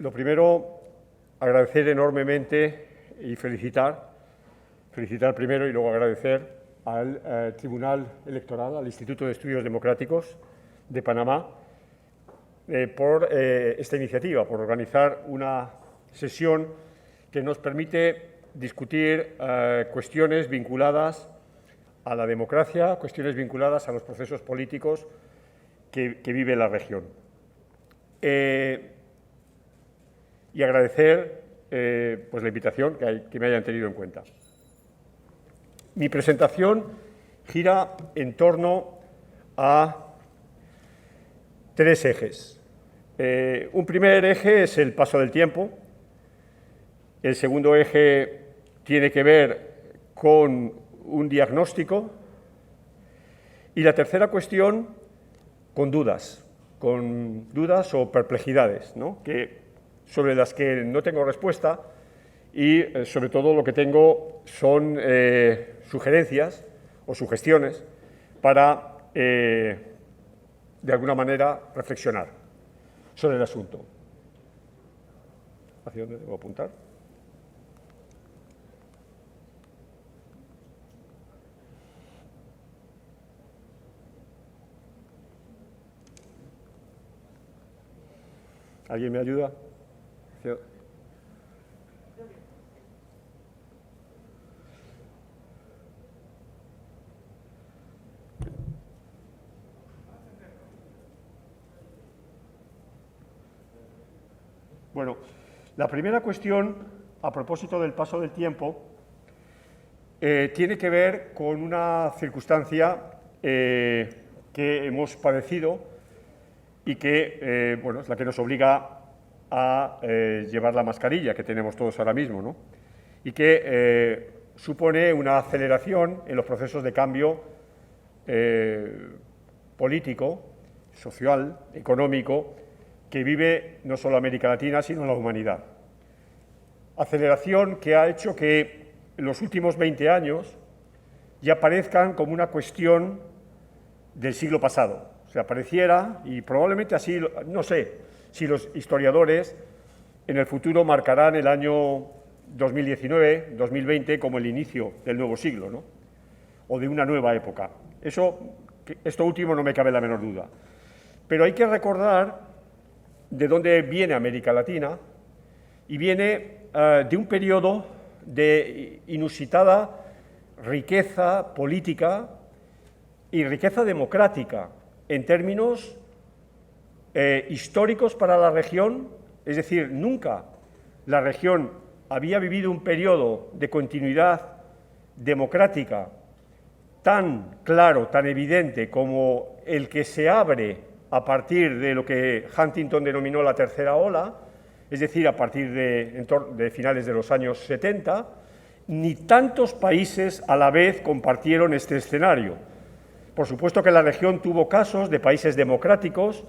Lo primero, agradecer enormemente y felicitar primero y luego agradecer al Tribunal Electoral, al Instituto de Estudios Democráticos de Panamá, por esta iniciativa, por organizar una sesión que nos permite discutir cuestiones vinculadas a la democracia, cuestiones vinculadas a los procesos políticos que vive la región. Y agradecer pues la invitación que me hayan tenido en cuenta. Mi presentación gira en torno a tres ejes. Un primer eje es el paso del tiempo. El segundo eje tiene que ver con un diagnóstico. Y la tercera cuestión, con dudas o perplejidades, ¿no? Sobre las que no tengo respuesta y, sobre todo, lo que tengo son sugerencias o sugestiones para, de alguna manera, reflexionar sobre el asunto. ¿Hacia dónde debo apuntar? ¿Alguien me ayuda? Bueno, la primera cuestión, a propósito del paso del tiempo, tiene que ver con una circunstancia que hemos padecido y que, bueno, es la que nos obliga a llevar la mascarilla que tenemos todos ahora mismo, ¿no? Y que supone una aceleración en los procesos de cambio político, social, económico, que vive no solo América Latina, sino la humanidad. Aceleración que ha hecho que los últimos 20 años ya parezcan como una cuestión del siglo pasado. O sea, pareciera, y probablemente así, no sé, si los historiadores en el futuro marcarán el año 2019, 2020 como el inicio del nuevo siglo, ¿no? O de una nueva época. Esto último no me cabe la menor duda. Pero hay que recordar de dónde viene América Latina, y viene de un periodo de inusitada riqueza política y riqueza democrática en términos históricos para la región, es decir, nunca la región había vivido un periodo de continuidad democrática tan claro, tan evidente como el que se abre a partir de lo que Huntington denominó la tercera ola, es decir, a partir de finales de los años 70, ni tantos países a la vez compartieron este escenario. Por supuesto que la región tuvo casos de países democráticos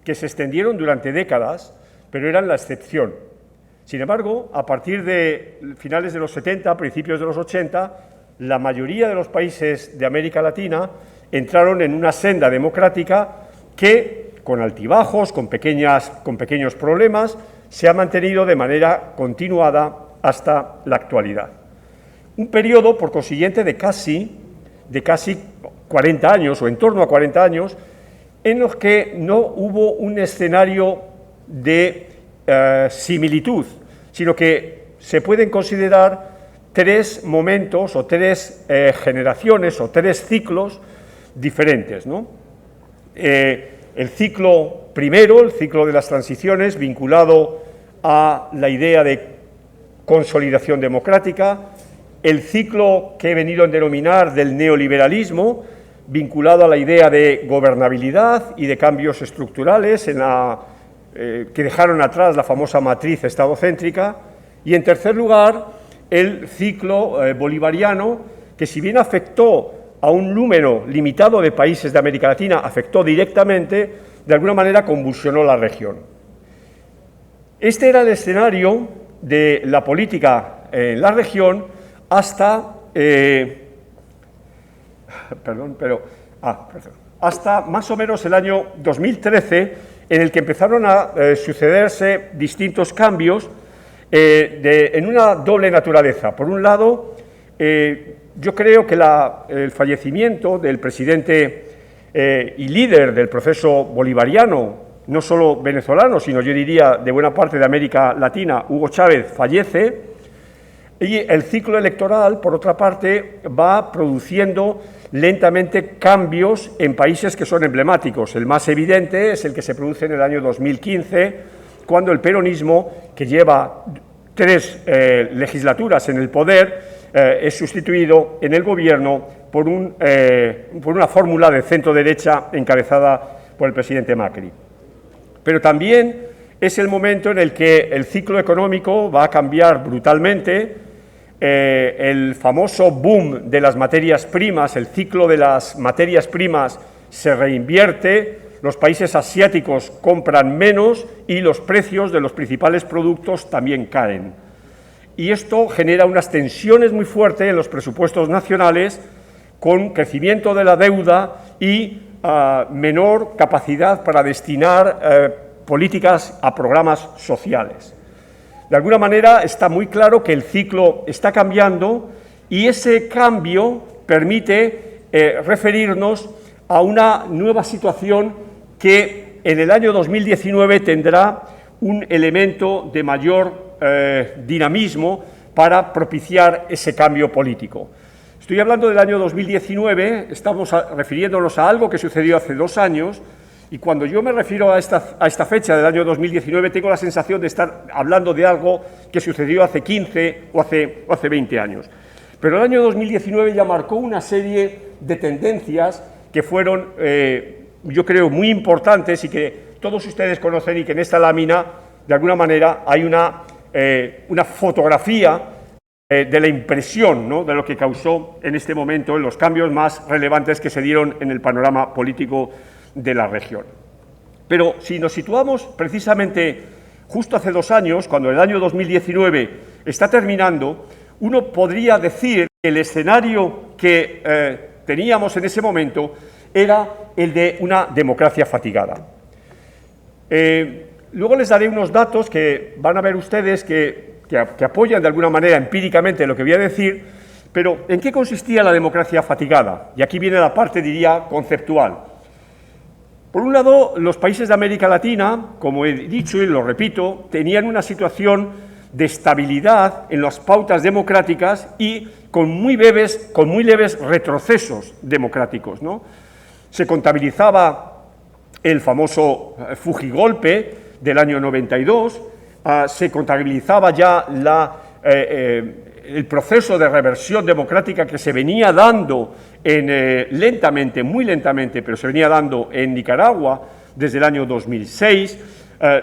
que se extendieron durante décadas, pero eran la excepción. Sin embargo, a partir de finales de los 70, principios de los 80, la mayoría de los países de América Latina entraron en una senda democrática que, con altibajos, con pequeños problemas, se ha mantenido de manera continuada hasta la actualidad. Un periodo, por consiguiente, de casi 40 años, o en torno a 40 años, en los que no hubo un escenario de similitud, sino que se pueden considerar tres momentos o tres generaciones o tres ciclos diferentes, ¿no? El ciclo primero, el ciclo de las transiciones, vinculado a la idea de consolidación democrática, el ciclo que he venido a denominar del neoliberalismo, vinculado a la idea de gobernabilidad y de cambios estructurales que dejaron atrás la famosa matriz estadocéntrica, y en tercer lugar el ciclo bolivariano, que si bien afectó a un número limitado de países de América Latina, afectó directamente, de alguna manera convulsionó la región. Este era el escenario de la política en la región hasta, hasta más o menos el año 2013, en el que empezaron a sucederse distintos cambios en una doble naturaleza. Por un lado, yo creo que el fallecimiento del presidente y líder del proceso bolivariano, no solo venezolano, sino yo diría de buena parte de América Latina, Hugo Chávez, fallece, y el ciclo electoral, por otra parte, va produciendo lentamente cambios en países que son emblemáticos. El más evidente es el que se produce en el año 2015, cuando el peronismo, que lleva 3 legislaturas en el poder, es sustituido en el gobierno por una fórmula de centro-derecha encabezada por el presidente Macri. Pero también es el momento en el que el ciclo económico va a cambiar brutalmente. El famoso boom de las materias primas, el ciclo de las materias primas se reinvierte, los países asiáticos compran menos y los precios de los principales productos también caen. Y esto genera unas tensiones muy fuertes en los presupuestos nacionales, con crecimiento de la deuda y menor capacidad para destinar políticas a programas sociales. De alguna manera está muy claro que el ciclo está cambiando y ese cambio permite referirnos a una nueva situación que en el año 2019 tendrá un elemento de mayor dinamismo para propiciar ese cambio político. Estoy hablando del año 2019, estamos refiriéndonos a algo que sucedió hace 2 años, y cuando yo me refiero a esta fecha del año 2019, tengo la sensación de estar hablando de algo que sucedió hace 15 o hace 20 años. Pero el año 2019 ya marcó una serie de tendencias que fueron, yo creo, muy importantes y que todos ustedes conocen, y que en esta lámina, de alguna manera, hay una fotografía de la impresión, ¿no?, de lo que causó en este momento los cambios más relevantes que se dieron en el panorama político de la región. Pero si nos situamos precisamente justo hace 2 años, cuando el año 2019 está terminando, uno podría decir que el escenario que teníamos en ese momento era el de una democracia fatigada. Luego les daré unos datos que van a ver ustedes que apoyan de alguna manera empíricamente lo que voy a decir, pero ¿en qué consistía la democracia fatigada? Y aquí viene la parte, diría, conceptual. Por un lado, los países de América Latina, como he dicho y lo repito, tenían una situación de estabilidad en las pautas democráticas y con muy leves retrocesos democráticos, ¿no? Se contabilizaba el famoso Fujigolpe del año 92, se contabilizaba ya el proceso de reversión democrática que se venía dando lentamente, muy lentamente, pero se venía dando en Nicaragua desde el año 2006,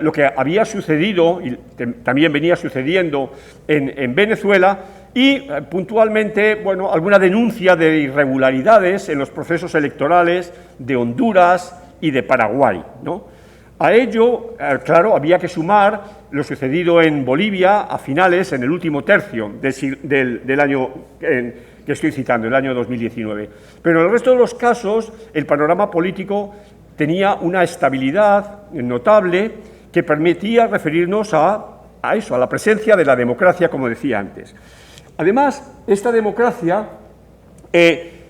lo que había sucedido y también venía sucediendo en Venezuela, y puntualmente, bueno, alguna denuncia de irregularidades en los procesos electorales de Honduras y de Paraguay, ¿no? A ello, claro, había que sumar lo sucedido en Bolivia a finales, en el último tercio del año que estoy citando, el año 2019. Pero en el resto de los casos, el panorama político tenía una estabilidad notable que permitía referirnos a la presencia de la democracia, como decía antes. Además, esta democracia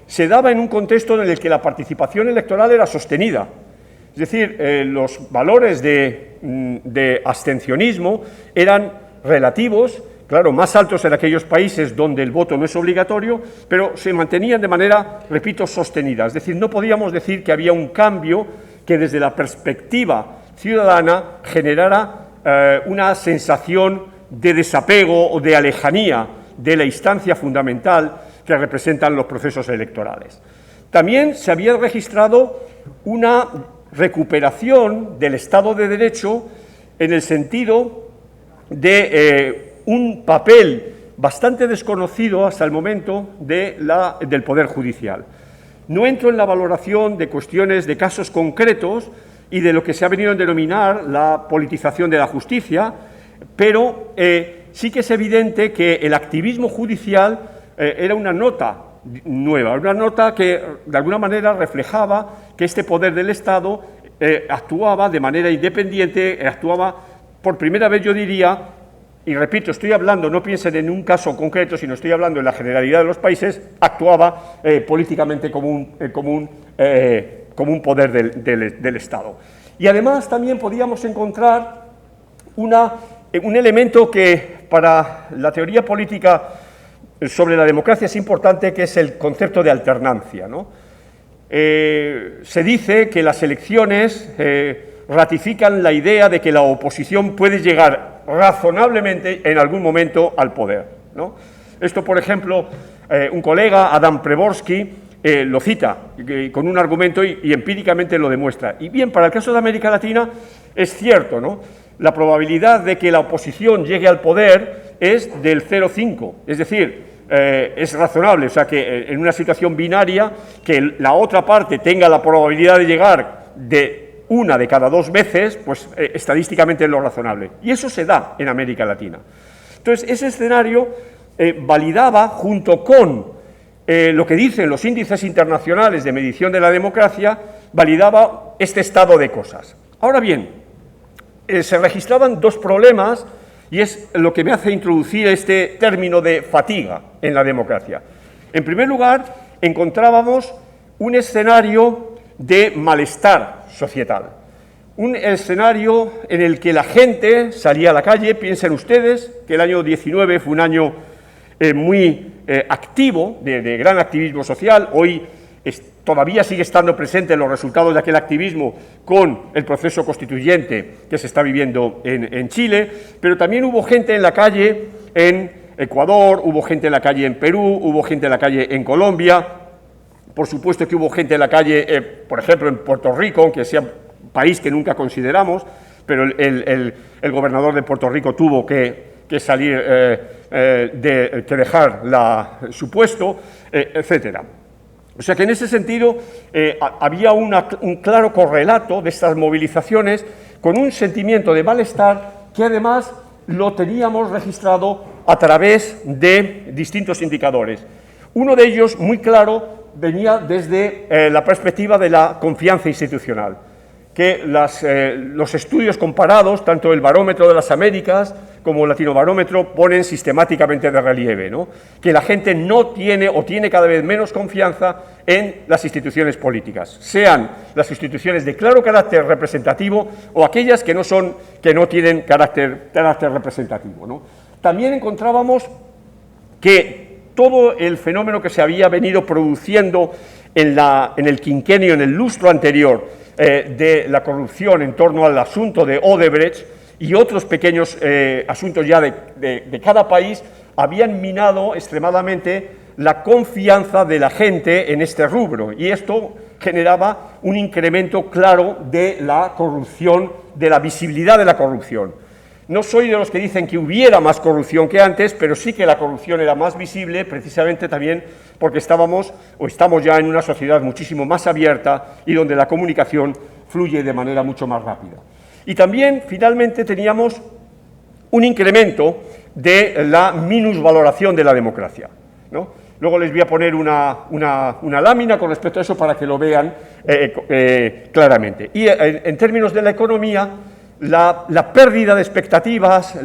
se daba en un contexto en el que la participación electoral era sostenida. Es decir, los valores de abstencionismo eran relativos, claro, más altos en aquellos países donde el voto no es obligatorio, pero se mantenían de manera, repito, sostenida. Es decir, no podíamos decir que había un cambio que desde la perspectiva ciudadana generara una sensación de desapego o de alejanía de la instancia fundamental que representan los procesos electorales. También se había registrado una recuperación del Estado de Derecho en el sentido de un papel bastante desconocido hasta el momento del Poder Judicial. No entro en la valoración de cuestiones de casos concretos y de lo que se ha venido a denominar la politización de la justicia, pero sí que es evidente que el activismo judicial era una nota nueva, una nota que de alguna manera reflejaba que este poder del Estado actuaba de manera independiente, actuaba por primera vez, yo diría, y repito, estoy hablando, no piensen en un caso concreto, sino estoy hablando en la generalidad de los países, actuaba políticamente como un poder del Estado. Y además también podíamos encontrar un elemento que para la teoría política sobre la democracia es importante, que es el concepto de alternancia, ¿no? Se dice que las elecciones ratifican la idea de que la oposición puede llegar razonablemente en algún momento al poder, ¿no? Esto, por ejemplo, un colega, Adam Preborsky, lo cita con un argumento y empíricamente lo demuestra. Y bien, para el caso de América Latina es cierto, ¿no? La probabilidad de que la oposición llegue al poder es del 0,5, es decir, es razonable, o sea que en una situación binaria, que la otra parte tenga la probabilidad de llegar de una de cada 2 veces, pues estadísticamente es lo razonable. Y eso se da en América Latina. Entonces, ese escenario validaba, junto con lo que dicen los índices internacionales de medición de la democracia, validaba este estado de cosas. Ahora bien, se registraban 2 problemas, y es lo que me hace introducir este término de fatiga en la democracia. En primer lugar, encontrábamos un escenario de malestar societal, un escenario en el que la gente salía a la calle. Piensen ustedes que el año 19 fue un año muy activo, de gran activismo social. Hoy todavía sigue estando presente los resultados de aquel activismo con el proceso constituyente que se está viviendo en Chile, pero también hubo gente en la calle en Ecuador, hubo gente en la calle en Perú, hubo gente en la calle en Colombia, por supuesto que hubo gente en la calle, por ejemplo, en Puerto Rico, aunque sea un país que nunca consideramos, pero el gobernador de Puerto Rico tuvo que salir, que dejar su puesto, etcétera. O sea que en ese sentido había un claro correlato de estas movilizaciones con un sentimiento de malestar que además lo teníamos registrado a través de distintos indicadores. Uno de ellos, muy claro, venía desde la perspectiva de la confianza institucional, que los estudios comparados, tanto el Barómetro de las Américas como el Latinobarómetro, ponen sistemáticamente de relieve, ¿no? Que la gente no tiene o tiene cada vez menos confianza en las instituciones políticas, sean las instituciones de claro carácter representativo o aquellas que no tienen carácter representativo, ¿no? También encontrábamos que todo el fenómeno que se había venido produciendo en el quinquenio, en el lustro anterior, de la corrupción en torno al asunto de Odebrecht y otros pequeños asuntos ya de cada país, habían minado extremadamente la confianza de la gente en este rubro, y esto generaba un incremento claro de la corrupción, de la visibilidad de la corrupción. No soy de los que dicen que hubiera más corrupción que antes, pero sí que la corrupción era más visible, precisamente también porque estamos ya en una sociedad muchísimo más abierta y donde la comunicación fluye de manera mucho más rápida. Y también, finalmente, teníamos un incremento de la minusvaloración de la democracia, ¿no? Luego les voy a poner una lámina con respecto a eso para que lo vean claramente. Y en términos de la economía, la pérdida de expectativas,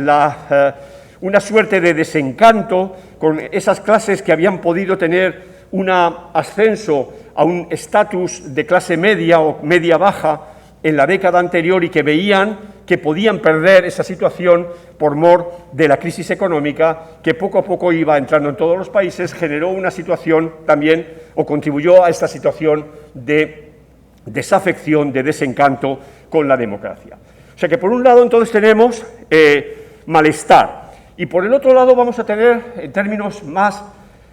una suerte de desencanto con esas clases que habían podido tener un ascenso a un estatus de clase media o media-baja en la década anterior y que veían que podían perder esa situación por mor de la crisis económica que poco a poco iba entrando en todos los países, generó una situación también, o contribuyó a esta situación de desafección, de desencanto con la democracia. O sea que por un lado entonces tenemos malestar, y por el otro lado vamos a tener, en términos más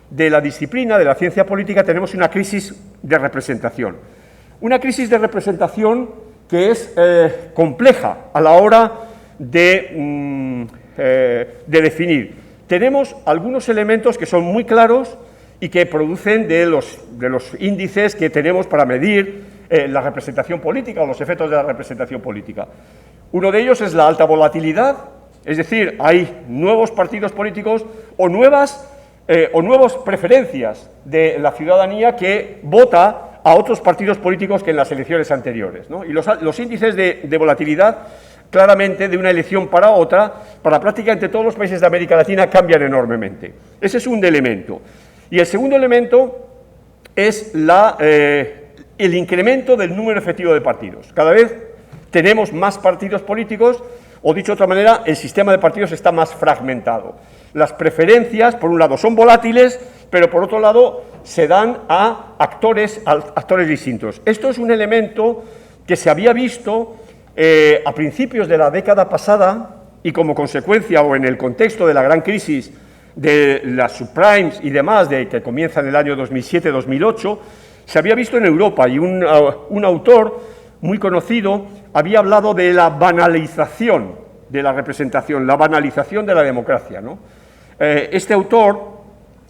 de la disciplina, de la ciencia política, tenemos una crisis de representación. Una crisis de representación que es compleja a la hora de definir. Tenemos algunos elementos que son muy claros y que producen de los índices que tenemos para medir la representación política o los efectos de la representación política. Uno de ellos es la alta volatilidad, es decir, hay nuevos partidos políticos o nuevas preferencias de la ciudadanía que vota a otros partidos políticos que en las elecciones anteriores, ¿no? Y los índices de volatilidad, claramente, de una elección para otra, para prácticamente todos los países de América Latina, cambian enormemente. Ese es un elemento. Y el segundo elemento es el incremento del número efectivo de partidos. Cada vez tenemos más partidos políticos, o dicho de otra manera, el sistema de partidos está más fragmentado. Las preferencias, por un lado, son volátiles, pero por otro lado se dan a actores distintos. Esto es un elemento que se había visto a principios de la década pasada y como consecuencia o en el contexto de la gran crisis de las subprimes y demás, que comienza en el año 2007-2008, se había visto en Europa y un autor muy conocido había hablado de la banalización de la representación, la banalización de la democracia, ¿no? Este autor,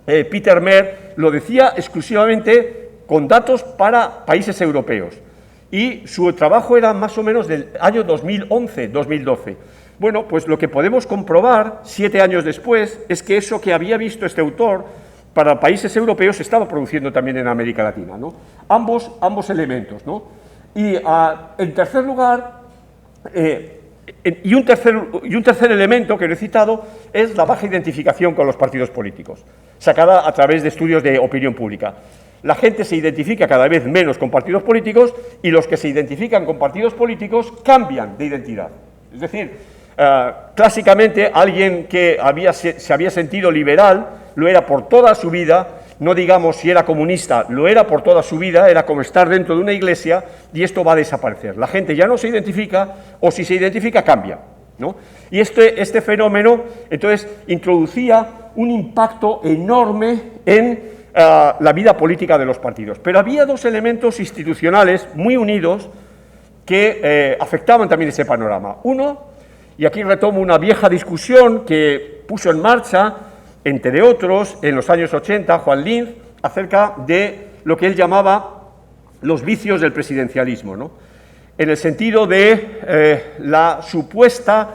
Peter Mer, lo decía exclusivamente con datos para países europeos y su trabajo era más o menos del año 2011-2012. Bueno, pues lo que podemos comprobar 7 años después es que eso que había visto este autor para países europeos se estaba produciendo también en América Latina, ¿no? Ambos elementos, ¿no? Y en tercer lugar, y un tercer elemento que no he citado es la baja identificación con los partidos políticos, sacada a través de estudios de opinión pública. La gente se identifica cada vez menos con partidos políticos y los que se identifican con partidos políticos cambian de identidad. Es decir, clásicamente alguien que se había sentido liberal lo era por toda su vida, no digamos si era comunista, lo era por toda su vida, era como estar dentro de una iglesia y esto va a desaparecer. La gente ya no se identifica o si se identifica cambia, ¿no? Y este fenómeno entonces introducía un impacto enorme en la vida política de los partidos. Pero había dos elementos institucionales muy unidos que afectaban también ese panorama. Uno, y aquí retomo una vieja discusión que puso en marcha, entre otros, en los años 80, Juan Linz, acerca de lo que él llamaba los vicios del presidencialismo, ¿no? En el sentido de la supuesta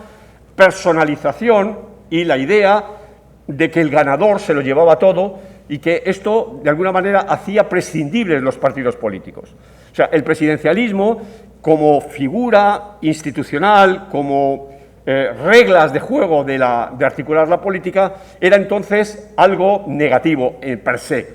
personalización y la idea de que el ganador se lo llevaba todo y que esto, de alguna manera, hacía prescindibles los partidos políticos. O sea, el presidencialismo, como figura institucional, como reglas de juego de articular la política, era entonces algo negativo per se.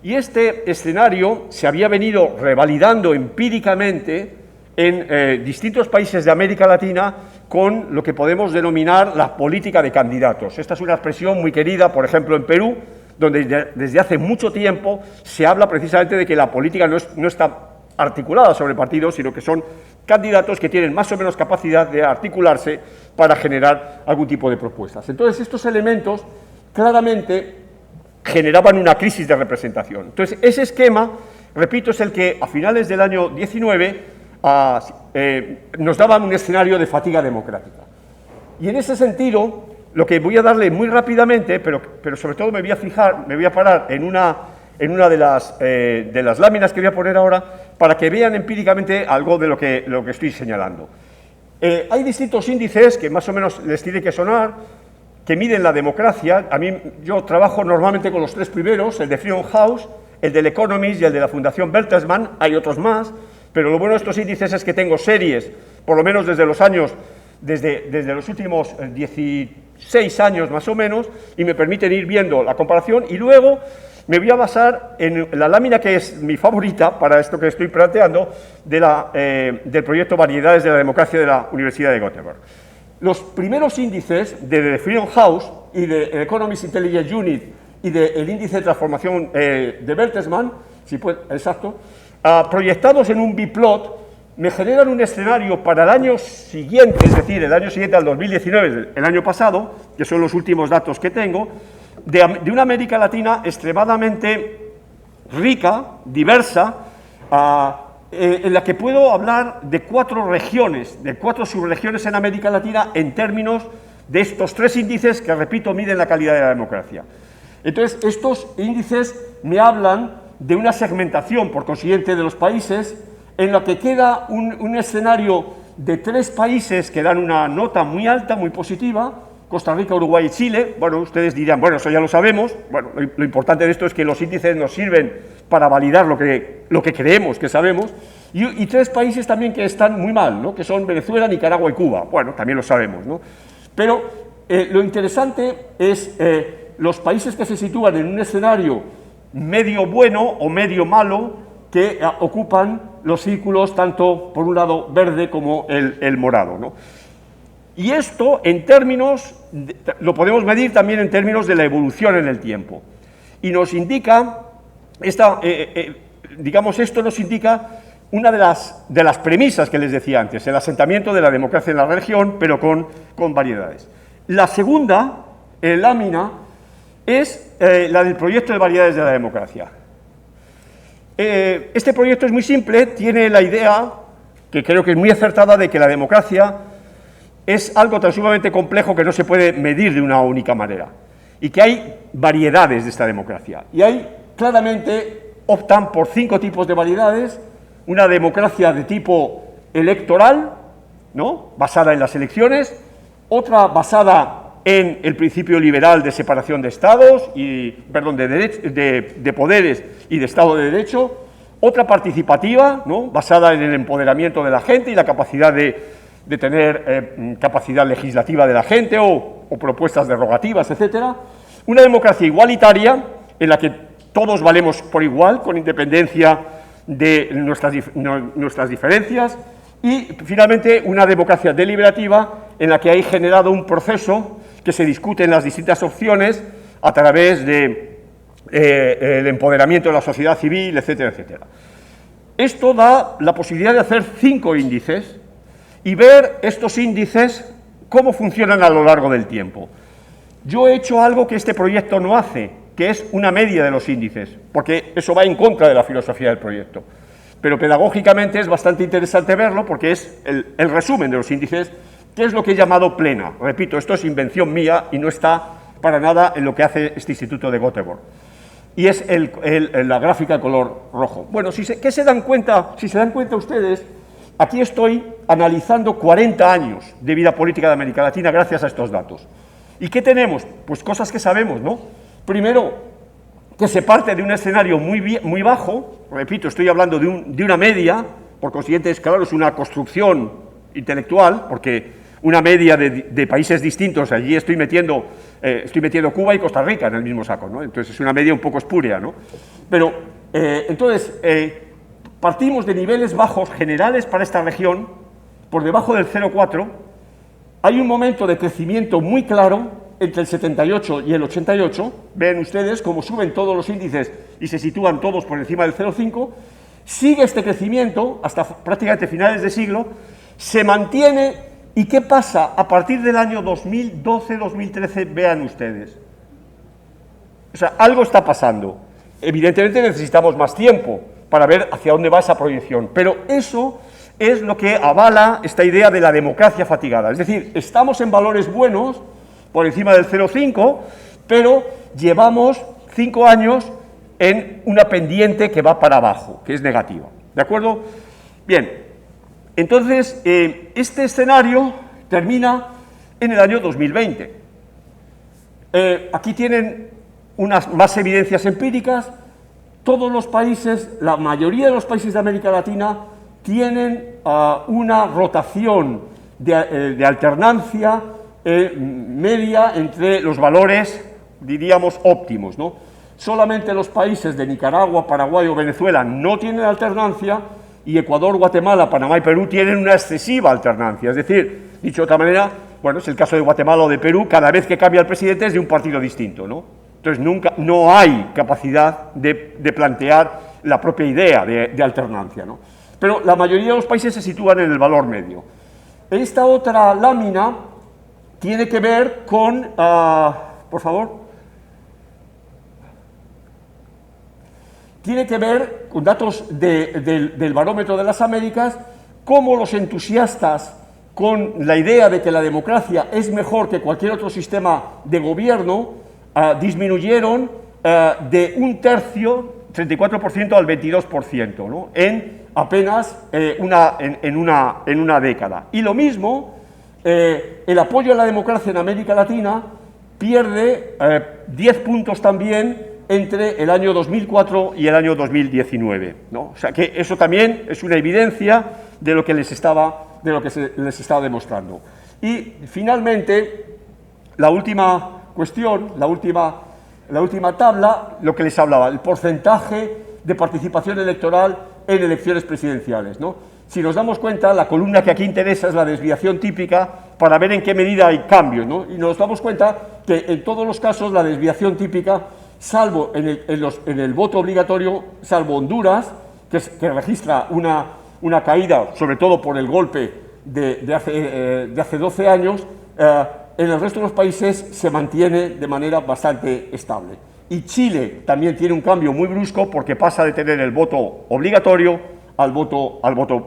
Y este escenario se había venido revalidando empíricamente en distintos países de América Latina con lo que podemos denominar la política de candidatos. Esta es una expresión muy querida, por ejemplo, en Perú, donde desde hace mucho tiempo se habla precisamente de que la política no está articulada sobre partidos, sino que son candidatos que tienen más o menos capacidad de articularse para generar algún tipo de propuestas. Entonces, estos elementos claramente generaban una crisis de representación. Entonces, ese esquema, repito, es el que a finales del año 19 nos daban un escenario de fatiga democrática. Y en ese sentido, lo que voy a darle muy rápidamente, pero sobre todo me voy a parar en una de las láminas que voy a poner ahora, para que vean empíricamente algo de lo que estoy señalando. Hay distintos índices que más o menos les tiene que sonar, que miden la democracia. Yo trabajo normalmente con los tres primeros, el de Freedom House, el del Economist y el de la Fundación Bertelsmann. Hay otros más, pero lo bueno de estos índices es que tengo series, por lo menos desde los últimos 16 años más o menos, y me permiten ir viendo la comparación, y luego me voy a basar en la lámina que es mi favorita para esto que estoy planteando, del proyecto Variedades de la Democracia de la Universidad de Göteborg. Los primeros índices de Freedom House y de Economist Intelligence Unit y del índice de transformación de Bertelsmann, exacto, proyectados en un biplot, me generan un escenario para el año siguiente, es decir, el año siguiente al 2019, el año pasado, que son los últimos datos que tengo, de una América Latina extremadamente rica, diversa, en la que puedo hablar de 4 regiones, de 4 subregiones en América Latina en términos de estos 3 índices que, repito, miden la calidad de la democracia. Entonces, estos índices me hablan de una segmentación, por consiguiente, de los países, en la que queda un escenario de 3 países que dan una nota muy alta, muy positiva: Costa Rica, Uruguay y Chile. Bueno, ustedes dirán, bueno, eso ya lo sabemos. Bueno, lo importante de esto es que los índices nos sirven para validar lo que creemos que sabemos, y 3 países también que están muy mal, ¿no? Que son Venezuela, Nicaragua y Cuba. Bueno, también lo sabemos, ¿no? Pero lo interesante es los países que se sitúan en un escenario medio bueno o medio malo, que ocupan los círculos tanto por un lado verde como el morado, ¿no? Y esto en términos, lo podemos medir también en términos de la evolución en el tiempo. Y nos indica, digamos, esto nos indica una de las premisas que les decía antes, el asentamiento de la democracia en la región, pero con variedades. La segunda lámina es la del proyecto de variedades de la democracia. Este proyecto es muy simple, tiene la idea, que creo que es muy acertada, de que la democracia es algo tan sumamente complejo que no se puede medir de una única manera, y que hay variedades de esta democracia. Y hay, claramente, optan por 5 tipos de variedades: una democracia de tipo electoral, ¿no?, basada en las elecciones; otra basada en el principio liberal de separación de Estados, de poderes y de Estado de Derecho; otra participativa, ¿no?, basada en el empoderamiento de la gente y la capacidad de tener capacidad legislativa de la gente o propuestas derogativas, etcétera; una democracia igualitaria, en la que todos valemos por igual, con independencia de nuestras diferencias; y finalmente una democracia deliberativa, en la que hay generado un proceso que se discute en las distintas opciones a través del empoderamiento de la sociedad civil, etcétera, etcétera. Esto da la posibilidad de hacer 5 índices y ver estos índices cómo funcionan a lo largo del tiempo. Yo he hecho algo que este proyecto no hace, que es una media de los índices, porque eso va en contra de la filosofía del proyecto. Pero pedagógicamente es bastante interesante verlo, porque es el resumen de los índices, que es lo que he llamado plena. Repito, esto es invención mía y no está para nada en lo que hace este instituto de Göteborg. Y es la gráfica de color rojo. Bueno, si se dan cuenta ustedes, aquí estoy analizando 40 años de vida política de América Latina gracias a estos datos. ¿Y qué tenemos? Pues cosas que sabemos, ¿no? Primero, que se parte de un escenario muy bajo. Repito, estoy hablando de una media, por consiguiente, claro, es una construcción intelectual, porque una media de países distintos, allí estoy metiendo Cuba y Costa Rica en el mismo saco, ¿no? Entonces es una media un poco espúrea, ¿no? Pero, entonces, partimos de niveles bajos generales para esta región, por debajo del 0,4, hay un momento de crecimiento muy claro entre el 78 y el 88, ven ustedes cómo suben todos los índices y se sitúan todos por encima del 0,5, sigue este crecimiento hasta prácticamente finales de siglo, se mantiene. ¿Y qué pasa a partir del año 2012-2013? Vean ustedes. O sea, algo está pasando. Evidentemente necesitamos más tiempo para ver hacia dónde va esa proyección, pero eso es lo que avala esta idea de la democracia fatigada. Es decir, estamos en valores buenos, por encima del 0,5, pero llevamos 5 años en una pendiente que va para abajo, que es negativa. ¿De acuerdo? Bien. Entonces, este escenario termina en el año 2020. Aquí tienen unas más evidencias empíricas. Todos los países, la mayoría de los países de América Latina, tienen una rotación de alternancia media entre los valores, diríamos, óptimos, ¿no? Solamente los países de Nicaragua, Paraguay o Venezuela no tienen alternancia, y Ecuador, Guatemala, Panamá y Perú tienen una excesiva alternancia. Es decir, dicho de otra manera, bueno, es el caso de Guatemala o de Perú, cada vez que cambia el presidente es de un partido distinto, ¿no? Entonces no hay capacidad de plantear la propia idea de alternancia, ¿no? Pero la mayoría de los países se sitúan en el valor medio. Esta otra lámina tiene que ver con, por favor, tiene que ver con datos del Barómetro de las Américas, cómo los entusiastas con la idea de que la democracia es mejor que cualquier otro sistema de gobierno disminuyeron de 1/3, 34%, al 22%, ¿no?, en apenas en una década. Y lo mismo, el apoyo a la democracia en América Latina pierde 10 puntos también entre el año 2004 y el año 2019, ¿no? O sea que eso también es una evidencia de lo que les estaba demostrando. Y finalmente, la última cuestión, la última tabla, lo que les hablaba, el porcentaje de participación electoral en elecciones presidenciales, ¿no? Si nos damos cuenta, la columna que aquí interesa es la desviación típica para ver en qué medida hay cambios, ¿no? Y nos damos cuenta que en todos los casos la desviación típica, salvo en el voto obligatorio, salvo Honduras, que registra una caída, sobre todo por el golpe de hace 12 años, en el resto de los países se mantiene de manera bastante estable. Y Chile también tiene un cambio muy brusco porque pasa de tener el voto obligatorio al voto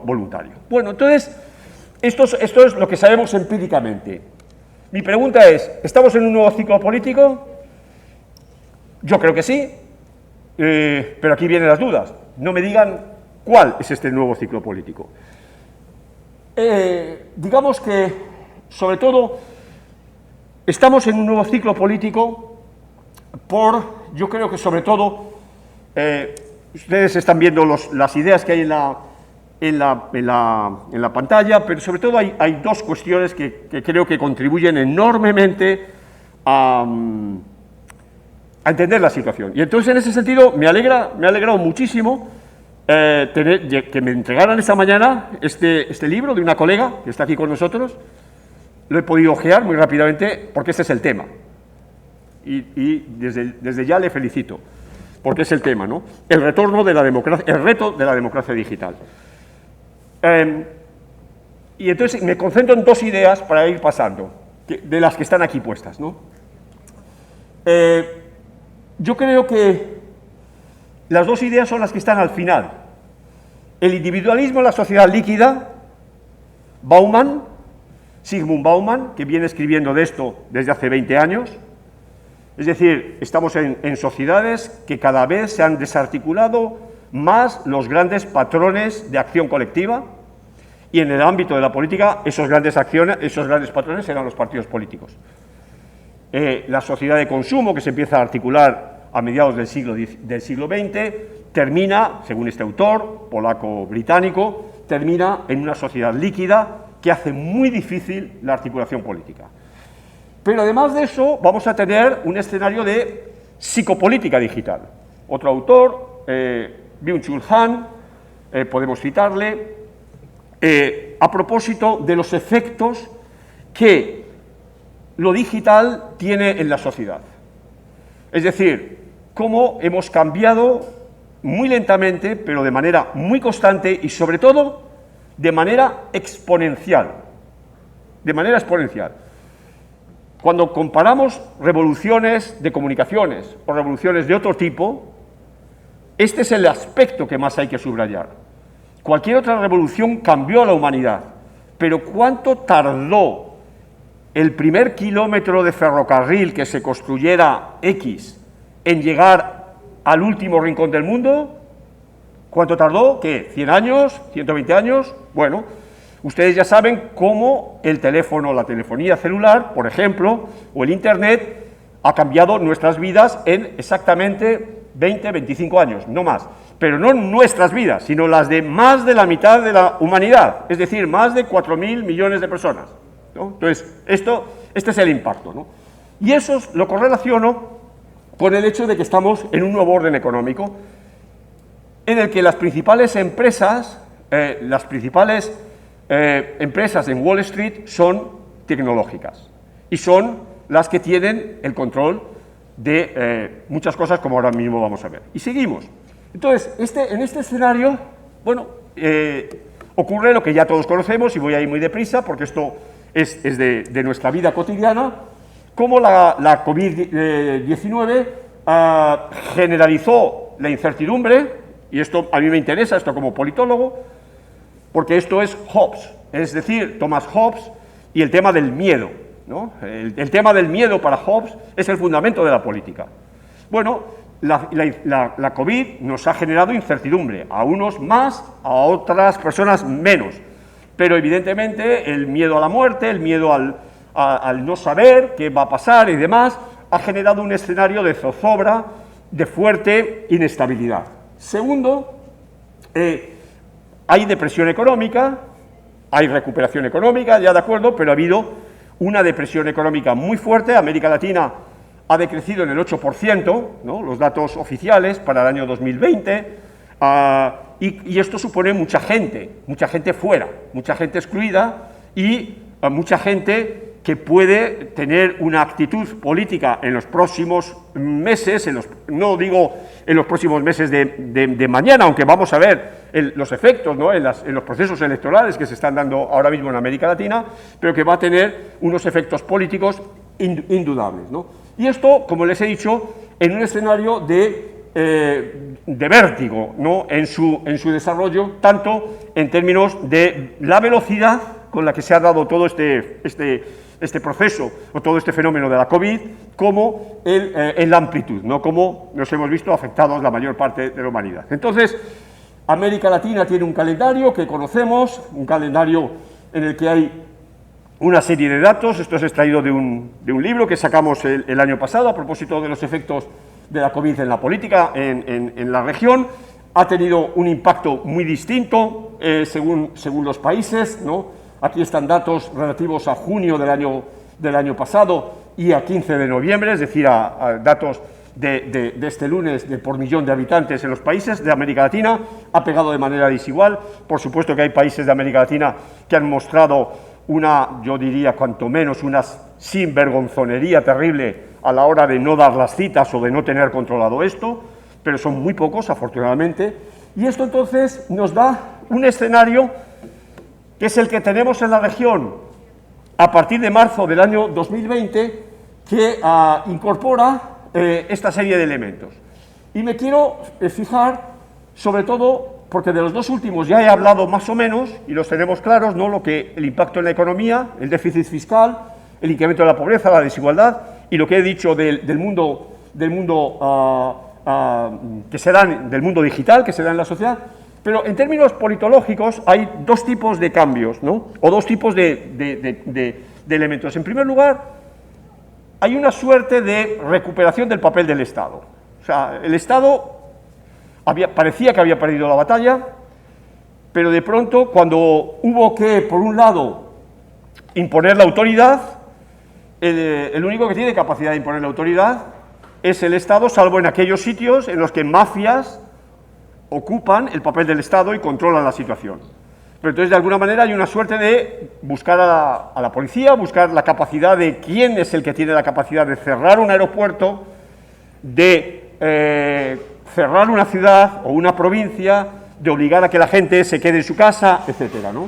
voluntario. Bueno, entonces, esto es lo que sabemos empíricamente. Mi pregunta es, ¿estamos en un nuevo ciclo político? Yo creo que sí, pero aquí vienen las dudas. No me digan cuál es este nuevo ciclo político. Digamos que, sobre todo, estamos en un nuevo ciclo político yo creo que sobre todo, ustedes están viendo las ideas que hay en la pantalla, pero sobre todo hay dos cuestiones que creo que contribuyen enormemente a entender la situación. Y entonces, en ese sentido, me ha alegrado muchísimo que me entregaran esta mañana este libro de una colega que está aquí con nosotros. Lo he podido ojear muy rápidamente porque este es el tema. Y desde ya le felicito, porque es el tema, ¿no? El retorno de la democracia, el reto de la democracia digital. Y entonces me concentro en dos ideas para ir pasando, de las que están aquí puestas, ¿no? Yo creo que las dos ideas son las que están al final. El individualismo en la sociedad líquida, Zygmunt Bauman, que viene escribiendo de esto desde hace 20 años. Es decir, estamos en sociedades que cada vez se han desarticulado más los grandes patrones de acción colectiva, y en el ámbito de la política esos grandes patrones eran los partidos políticos. La sociedad de consumo, que se empieza a articular a mediados del siglo XX, termina, según este autor polaco-británico, termina en una sociedad líquida que hace muy difícil la articulación política. Pero además de eso, vamos a tener un escenario de psicopolítica digital. Otro autor, Byung-Chul Han, podemos citarle, a propósito de los efectos que lo digital tiene en la sociedad. Es decir, cómo hemos cambiado muy lentamente, pero de manera muy constante y, sobre todo, de manera exponencial. De manera exponencial. Cuando comparamos revoluciones de comunicaciones o revoluciones de otro tipo, este es el aspecto que más hay que subrayar. Cualquier otra revolución cambió a la humanidad, pero ¿cuánto tardó el primer kilómetro de ferrocarril que se construyera X en llegar al último rincón del mundo? ¿Cuánto tardó? ¿Qué? ¿100 años? ¿120 años? Bueno, ustedes ya saben cómo el teléfono, la telefonía celular, por ejemplo, o el Internet, ha cambiado nuestras vidas en exactamente 20, 25 años, no más. Pero no nuestras vidas, sino las de más de la mitad de la humanidad, es decir, más de 4.000 millones de personas, ¿no? Entonces, este es el impacto, ¿no? Y eso lo correlaciono con el hecho de que estamos en un nuevo orden económico, en el que las principales empresas en Wall Street son tecnológicas y son las que tienen el control de muchas cosas, como ahora mismo vamos a ver. Y seguimos. Entonces, en este escenario, bueno, ocurre lo que ya todos conocemos, y voy a ir muy deprisa porque esto es de nuestra vida cotidiana, cómo la COVID-19 generalizó la incertidumbre, y esto a mí me interesa, esto como politólogo, porque esto es Hobbes, es decir, Thomas Hobbes y el tema del miedo, ¿no? El tema del miedo para Hobbes es el fundamento de la política. Bueno, la COVID nos ha generado incertidumbre, a unos más, a otras personas menos, pero evidentemente el miedo a la muerte, el miedo al no saber qué va a pasar y demás, ha generado un escenario de zozobra, de fuerte inestabilidad. Segundo, hay depresión económica, hay recuperación económica, ya de acuerdo, pero ha habido una depresión económica muy fuerte. América Latina ha decrecido en el 8%, ¿no?, los datos oficiales para el año 2020, y esto supone mucha gente fuera, mucha gente excluida y mucha gente que puede tener una actitud política en los próximos meses, no digo en los próximos meses de mañana, aunque vamos a ver los efectos, ¿no?, en los procesos electorales que se están dando ahora mismo en América Latina, pero que va a tener unos efectos políticos indudables, ¿no? Y esto, como les he dicho, en un escenario de vértigo, ¿no?, en su desarrollo, tanto en términos de la velocidad con la que se ha dado todo este proceso o todo este fenómeno de la COVID, como en la amplitud, ¿no?, como nos hemos visto afectados la mayor parte de la humanidad. Entonces, América Latina tiene un calendario que conocemos, un calendario en el que hay una serie de datos. Esto es extraído de un libro que sacamos el año pasado a propósito de los efectos de la COVID en la política en la región. Ha tenido un impacto muy distinto según los países, ¿no? Aquí están datos relativos a junio del año pasado y a 15 de noviembre, es decir, a datos de este lunes por millón de habitantes en los países de América Latina. Ha pegado de manera desigual. Por supuesto que hay países de América Latina que han mostrado yo diría, cuanto menos, una sinvergonzonería terrible a la hora de no dar las citas o de no tener controlado esto, pero son muy pocos, afortunadamente. Y esto entonces nos da un escenario que es el que tenemos en la región a partir de marzo del año 2020, que incorpora esta serie de elementos. Y me quiero fijar, sobre todo, porque de los dos últimos ya he hablado más o menos, y los tenemos claros, ¿no?, el impacto en la economía, el déficit fiscal, el incremento de la pobreza, la desigualdad, y lo que he dicho del mundo digital que se da en la sociedad. Pero en términos politológicos hay dos tipos de cambios, ¿no?, o dos tipos de elementos. En primer lugar, hay una suerte de recuperación del papel del Estado. O sea, el Estado parecía que había perdido la batalla, pero de pronto, cuando hubo que, por un lado, imponer la autoridad, el único que tiene capacidad de imponer la autoridad es el Estado, salvo en aquellos sitios en los que mafias ocupan el papel del Estado y controlan la situación. Pero entonces, de alguna manera, hay una suerte de buscar a la policía, buscar la capacidad de quién es el que tiene la capacidad de cerrar un aeropuerto, de cerrar una ciudad o una provincia, de obligar a que la gente se quede en su casa, etcétera, ¿no?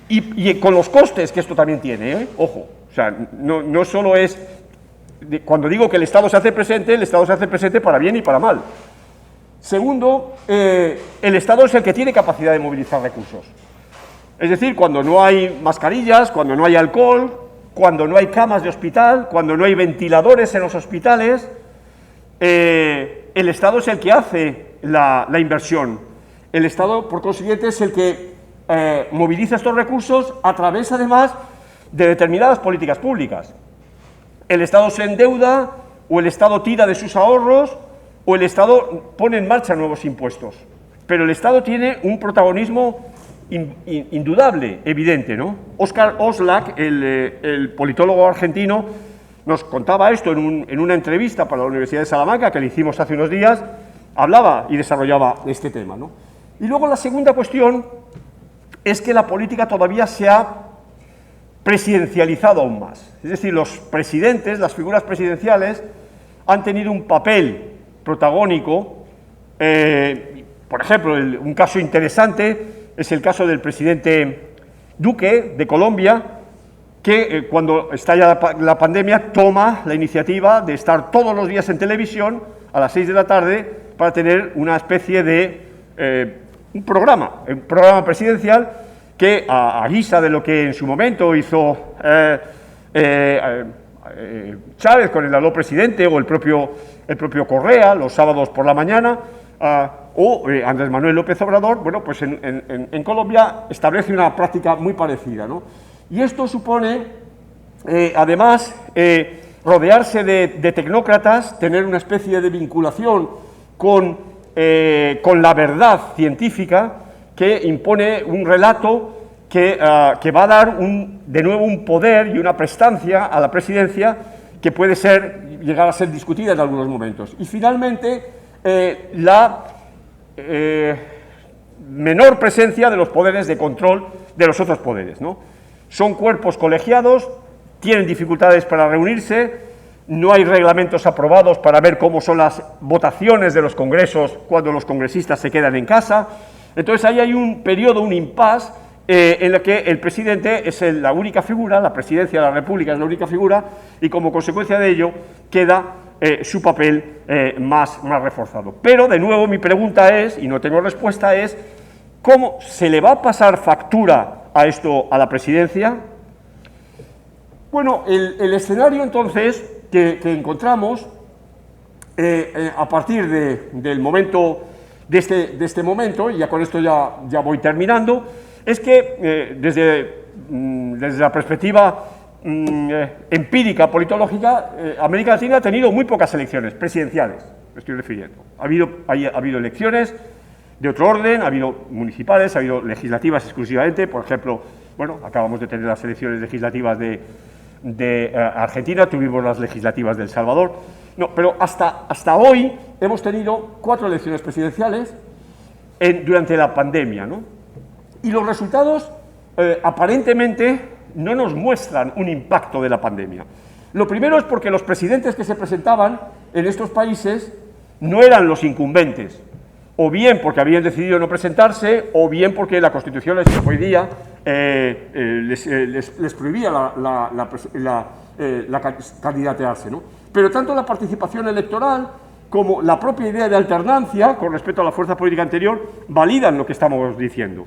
Y con los costes que esto también tiene, ojo, o sea, no solo es, cuando digo que el Estado se hace presente para bien y para mal. Segundo, el Estado es el que tiene capacidad de movilizar recursos. Es decir, cuando no hay mascarillas, cuando no hay alcohol, cuando no hay camas de hospital, cuando no hay ventiladores en los hospitales, el Estado es el que hace la inversión. El Estado, por consiguiente, es el que moviliza estos recursos a través, además, de determinadas políticas públicas. El Estado se endeuda, o el Estado tira de sus ahorros, o el Estado pone en marcha nuevos impuestos. Pero el Estado tiene un protagonismo indudable, evidente, ¿no? Oscar Oslak, el politólogo argentino, nos contaba esto en una entrevista para la Universidad de Salamanca, que le hicimos hace unos días. Hablaba y desarrollaba este tema, ¿no? Y luego la segunda cuestión es que la política todavía se ha presidencializado aún más. Es decir, los presidentes, las figuras presidenciales, han tenido un papel protagónico. Por ejemplo, un caso interesante es el caso del presidente Duque de Colombia, que cuando estalla la pandemia toma la iniciativa de estar todos los días en televisión a las 6 de la tarde para tener una especie de un programa presidencial que, a guisa de lo que en su momento hizo Chávez con el aló presidente, o el propio Correa los sábados por la mañana, o Andrés Manuel López Obrador, bueno, pues en Colombia establece una práctica muy parecida, ¿no? Y esto supone, además, rodearse de tecnócratas, tener una especie de vinculación con la verdad científica que impone un relato que va a dar de nuevo un poder y una prestancia a la presidencia que puede llegar a ser discutida en algunos momentos. Y finalmente, la menor presencia de los poderes de control de los otros poderes, ¿no? Son cuerpos colegiados, tienen dificultades para reunirse, no hay reglamentos aprobados para ver cómo son las votaciones de los congresos cuando los congresistas se quedan en casa. Entonces ahí hay un periodo, un impasse, en el que el presidente es la única figura, la presidencia de la República es la única figura, y como consecuencia de ello queda su papel más reforzado. Pero, de nuevo, mi pregunta es, y no tengo respuesta, es ¿cómo se le va a pasar factura a esto a la presidencia? Bueno, el escenario entonces que encontramos a partir del momento, de este momento, y ya con esto ya voy terminando, es que desde la perspectiva empírica, politológica, América Latina ha tenido muy pocas elecciones presidenciales, me estoy refiriendo. Ha habido elecciones de otro orden, ha habido municipales, ha habido legislativas exclusivamente, por ejemplo, bueno, acabamos de tener las elecciones legislativas de Argentina, tuvimos las legislativas de El Salvador, no, pero hasta hoy hemos tenido 4 elecciones presidenciales durante la pandemia, ¿no? Y los resultados aparentemente no nos muestran un impacto de la pandemia. Lo primero es porque los presidentes que se presentaban en estos países no eran los incumbentes, o bien porque habían decidido no presentarse, o bien porque la Constitución hoy día les prohibía candidatearse, ¿no? Pero tanto la participación electoral como la propia idea de alternancia con respecto a la fuerza política anterior validan lo que estamos diciendo.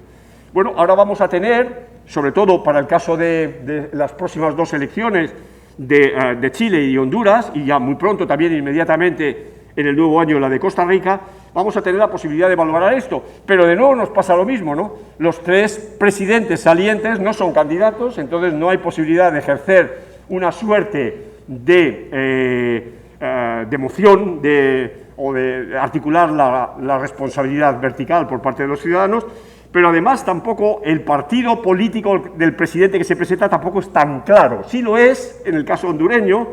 Bueno, ahora vamos a tener, sobre todo para el caso de las próximas 2 elecciones de Chile y Honduras, y ya muy pronto también inmediatamente en el nuevo año la de Costa Rica, vamos a tener la posibilidad de valorar esto. Pero de nuevo nos pasa lo mismo, ¿no? Los 3 presidentes salientes no son candidatos, entonces no hay posibilidad de ejercer una suerte de moción o de articular la responsabilidad vertical por parte de los ciudadanos. Pero además tampoco el partido político del presidente que se presenta tampoco es tan claro. Sí lo es en el caso hondureño,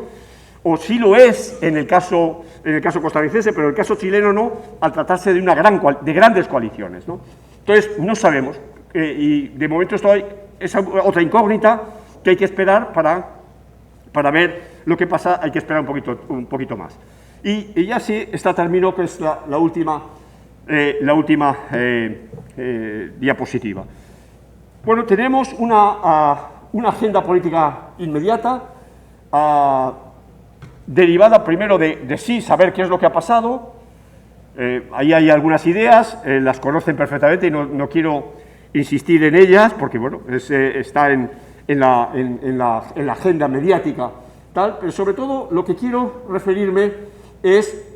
o sí lo es en el caso costarricense, pero en el caso chileno no, al tratarse de grandes coaliciones, ¿no? Entonces, no sabemos, y de momento es otra incógnita que hay que esperar para ver lo que pasa, hay que esperar un poquito más. Y ya sí, esta termino, que es la última diapositiva. Bueno, tenemos una agenda política inmediata, derivada primero de sí, saber qué es lo que ha pasado. Ahí hay algunas ideas, las conocen perfectamente y no quiero insistir en ellas, porque bueno, está en la agenda mediática, tal, pero sobre todo lo que quiero referirme es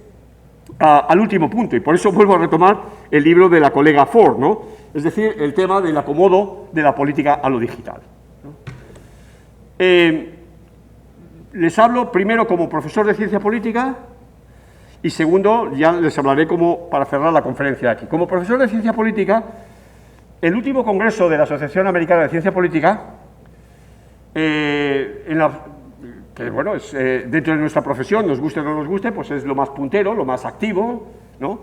al último punto, y por eso vuelvo a retomar el libro de la colega Ford, ¿no? Es decir, el tema del acomodo de la política a lo digital, ¿no? Les hablo primero como profesor de ciencia política y segundo, ya les hablaré para cerrar la conferencia aquí. Como profesor de ciencia política, el último congreso de la Asociación Americana de Ciencia Política, que bueno, es dentro de nuestra profesión, nos guste o no nos guste, pues es lo más puntero, lo más activo, ¿no?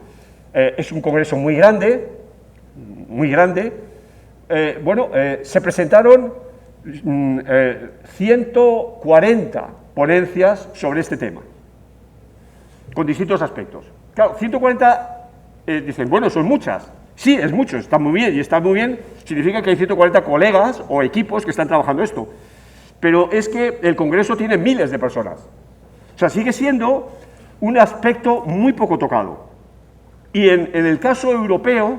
Es un congreso muy grande, se presentaron 140 ponencias sobre este tema, con distintos aspectos. Claro, 140, dicen, bueno, son muchas. Sí, es mucho, está muy bien, y está muy bien, significa que hay 140 colegas o equipos que están trabajando esto. Pero es que el Congreso tiene miles de personas. O sea, sigue siendo un aspecto muy poco tocado. Y en el caso europeo,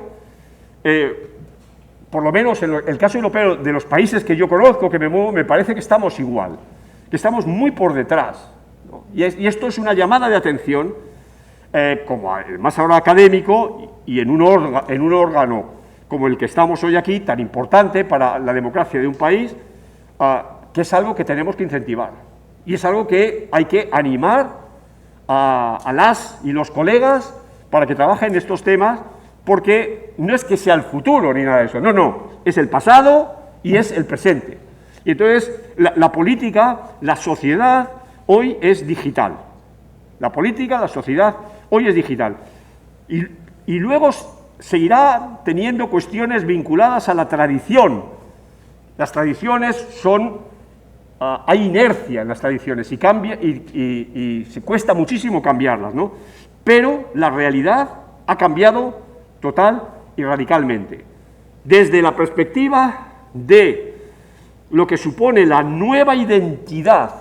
por lo menos en el caso europeo de los países que yo conozco, que me muevo, me parece que estamos igual, que estamos muy por detrás, ¿no? Y esto es una llamada de atención, como además ahora académico, y en un órgano como el que estamos hoy aquí, tan importante para la democracia de un país, que es algo que tenemos que incentivar. Y es algo que hay que animar a las y los colegas para que trabajen estos temas, porque no es que sea el futuro ni nada de eso, no, es el pasado y es el presente. Y entonces la política, la sociedad hoy es digital. La política, la sociedad hoy es digital. Y luego seguirá teniendo cuestiones vinculadas a la tradición. Las tradiciones son... hay inercia en las tradiciones y cambia y se cuesta muchísimo cambiarlas, ¿no? Pero la realidad ha cambiado total y radicalmente. Desde la perspectiva de lo que supone la nueva identidad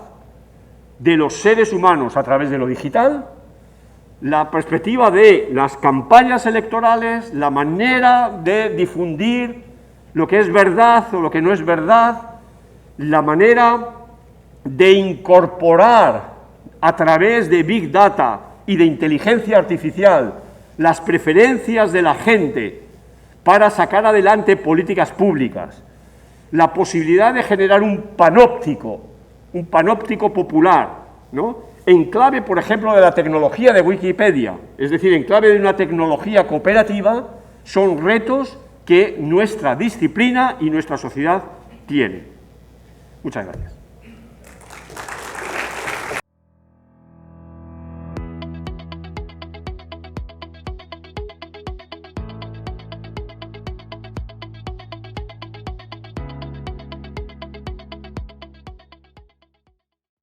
de los seres humanos a través de lo digital, la perspectiva de las campañas electorales, la manera de difundir lo que es verdad o lo que no es verdad, la manera de incorporar a través de Big Data y de inteligencia artificial las preferencias de la gente para sacar adelante políticas públicas, la posibilidad de generar un panóptico popular, ¿no?, en clave, por ejemplo, de la tecnología de Wikipedia, es decir, en clave de una tecnología cooperativa, son retos que nuestra disciplina y nuestra sociedad tienen. Muchas gracias.